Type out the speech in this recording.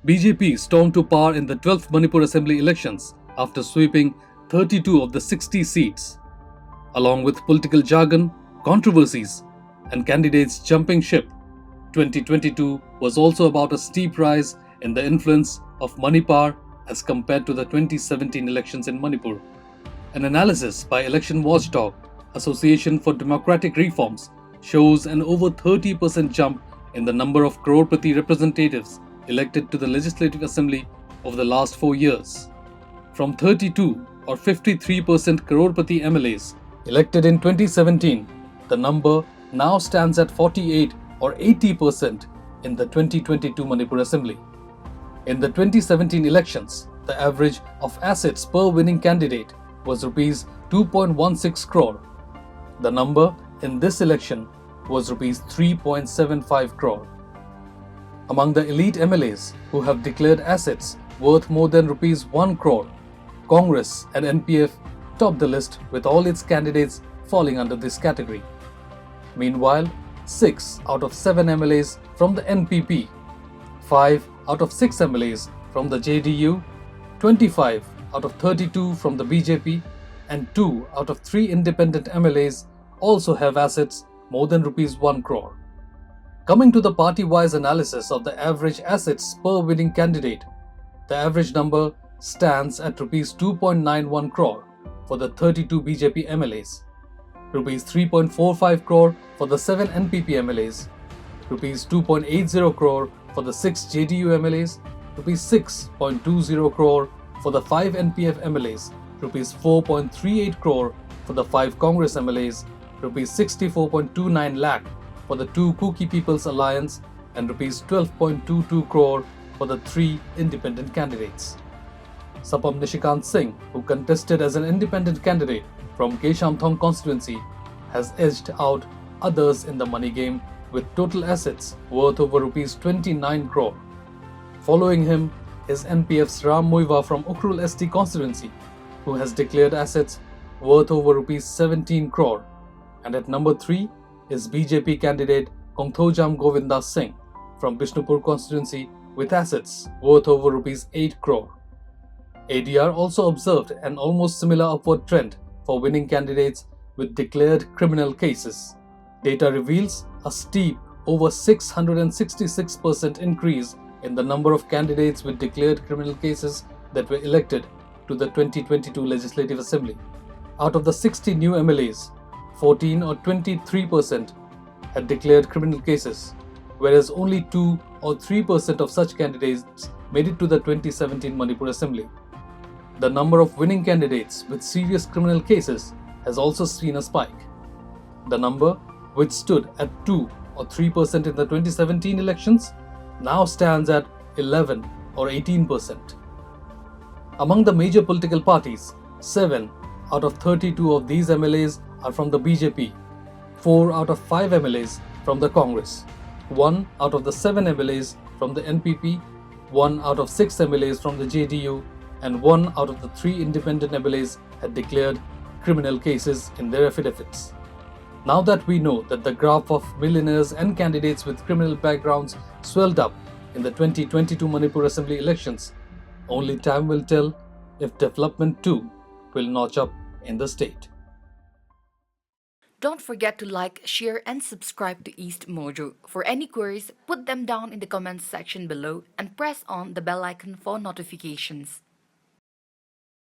BJP stormed to power in the 12th Manipur Assembly elections after sweeping 32 of the 60 seats. Along with political jargon, controversies, and candidates jumping ship, 2022 was also about a steep rise in the influence of Manipur as compared to the 2017 elections in Manipur. An analysis by election watchdog Association for Democratic Reforms shows an over 30% jump in the number of crorepati representatives elected to the Legislative Assembly over the last 4 years. From 32 or 53% crorepati MLAs elected in 2017, the number now stands at 48 or 80% in the 2022 Manipur Assembly. In the 2017 elections, the average of assets per winning candidate was Rs 2.16 crore. The number in this election was Rs 3.75 crore. Among the elite MLAs who have declared assets worth more than Rs 1 crore, Congress and NPF top the list with all its candidates falling under this category. Meanwhile, 6 out of 7 MLAs from the NPP, 5 out of 6 MLAs from the JDU, 25 out of 32 from the BJP, and 2 out of 3 independent MLAs also have assets more than Rs 1 crore. Coming to the party-wise analysis of the average assets per winning candidate, the average number stands at Rs 2.91 crore for the 32 BJP MLAs, Rs 3.45 crore for the 7 NPP MLAs, Rs 2.80 crore for the 6 JDU MLAs, Rs 6.20 crore for the 5 NPF MLAs, Rs 4.38 crore for the 5 Congress MLAs, Rs 64.29 lakh for the 2 Kuki People's Alliance, and Rs 12.22 crore for the 3 independent candidates. Sapam Nishikant Singh, who contested as an independent candidate from Keshamthong constituency, has edged out others in the money game with total assets worth over Rs 29 crore. Following him is NPF's Ram Muiva from Ukhrul ST constituency, who has declared assets worth over Rs 17 crore. And at number 3 is BJP candidate Kongthojam Govindas Singh from Bishnupur constituency with assets worth over Rs 8 crore. ADR also observed an almost similar upward trend for winning candidates with declared criminal cases. Data reveals a steep over 666% increase in the number of candidates with declared criminal cases that were elected to the 2022 Legislative Assembly. Out of the 60 new MLAs, 14 or 23% had declared criminal cases, whereas only 2 or 3% of such candidates made it to the 2017 Manipur Assembly. The number of winning candidates with serious criminal cases has also seen a spike. The number, which stood at 2 or 3% in the 2017 elections, now stands at 11 or 18%. Among the major political parties, 7 out of 32 of these MLAs are from the BJP, 4 out of 5 MLAs from the Congress, 1 out of the 7 MLAs from the NPP, 1 out of 6 MLAs from the JDU, and 1 out of the 3 independent MLAs had declared criminal cases in their affidavits. Now that we know that the graph of millionaires and candidates with criminal backgrounds swelled up in the 2022 Manipur Assembly elections, only time will tell if development too will notch up in the state. Don't forget to like, share, and subscribe to EastMojo. For any queries, put them down in the comments section below and press on the bell icon for notifications.